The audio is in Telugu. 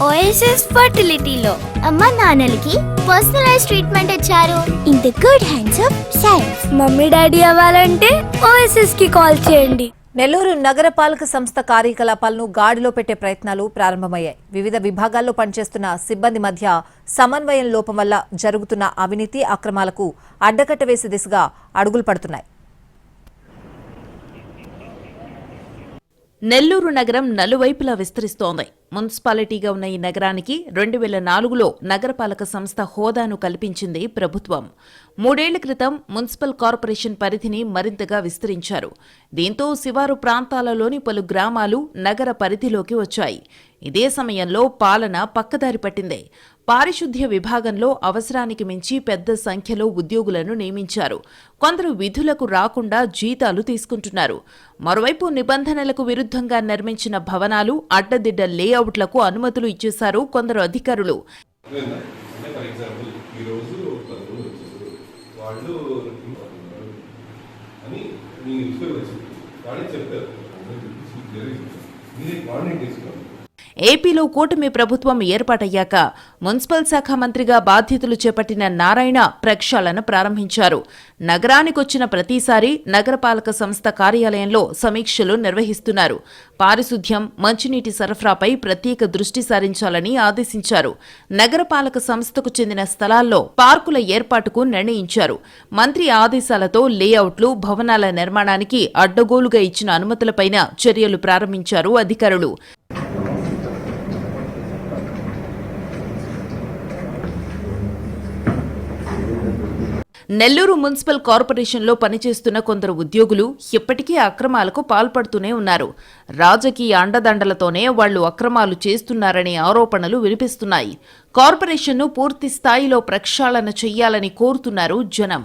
ఓఎస్ఎస్ ఫర్టిలిటీలో అమ్మ నాన్నలకి పర్సనలైజ్ ట్రీట్మెంట్ ఇచ్చారు in the good hands of science. Mummy daddy అవ్వాలంటే ఓఎస్ఎస్ కి కాల్ చేయండి. నెల్లూరు నగరపాలక సంస్థ కార్యకలాపాలను గాడిలో పెట్టే ప్రయత్నాలు ప్రారంభమయ్యాయి. వివిధ విభాగాల్లో పనిచేస్తున్న సిబ్బంది మధ్య సమన్వయం లోపం వల్ల జరుగుతున్న అవినీతి అక్రమాలకు అడ్డకట్ట వేసే దిశగా అడుగులు పడుతున్నాయి. నెల్లూరు నగరం నలువైపులా విస్తరిస్తోంది. మున్సిపాలిటీగా ఉన్న ఈ నగరానికి 2004లో నగరపాలక సంస్థ హోదాను కల్పించింది ప్రభుత్వం. 3 ఏళ్ల క్రితం మున్సిపల్ కార్పొరేషన్ పరిధిని మరింతగా విస్తరించారు. దీంతో శివారు ప్రాంతాలలోని పలు గ్రామాలు నగర పరిధిలోకి వచ్చాయి. ఇదే సమయంలో పాలన పక్కదారి పట్టింది. పారిశుద్ధ్య విభాగంలో అవసరానికి మించి పెద్ద సంఖ్యలో ఉద్యోగులను నియమించారు. కొందరు విధులకు రాకుండా జీతాలు తీసుకుంటున్నారు. మరోవైపు నిబంధనలకు విరుద్ధంగా నిర్మించిన భవనాలు, అడ్డదిడ్డ లేఅవుట్లకు అనుమతులు ఇచ్చేశారు కొందరు అధికారులు. ఏపీలో కూటమి ప్రభుత్వం ఏర్పాటయ్యాక మున్సిపల్ శాఖ మంత్రిగా బాధ్యతలు చేపట్టిన నారాయణ ప్రక్షాళన ప్రారంభించారు. నగరానికొచ్చిన ప్రతిసారి నగరపాలక సంస్థ కార్యాలయంలో సమీక్షలు నిర్వహిస్తున్నారు. పారిశుద్ధ్యం, మంచినీటి సరఫరాపై ప్రత్యేక దృష్టి సారించాలని ఆదేశించారు. నగరపాలక సంస్థకు చెందిన స్థలాల్లో పార్కుల ఏర్పాటుకు నిర్ణయించారు. మంత్రి ఆదేశాలతో లేఅవుట్లు, భవనాల నిర్మాణానికి అడ్డగోలుగా ఇచ్చిన అనుమతులపైన చర్యలు ప్రారంభించారు అధికారులు. నెల్లూరు మున్సిపల్ కార్పొరేషన్లో పనిచేస్తున్న కొందరు ఉద్యోగులు ఇప్పటికీ అక్రమాలకు పాల్పడుతూనే ఉన్నారు. రాజకీయ అండదండలతోనే వాళ్లు అక్రమాలు చేస్తున్నారనే ఆరోపణలు వినిపిస్తున్నాయి. కార్పొరేషన్ను పూర్తి స్థాయిలో ప్రక్షాళన చెయ్యాలని కోరుతున్నారు జనం.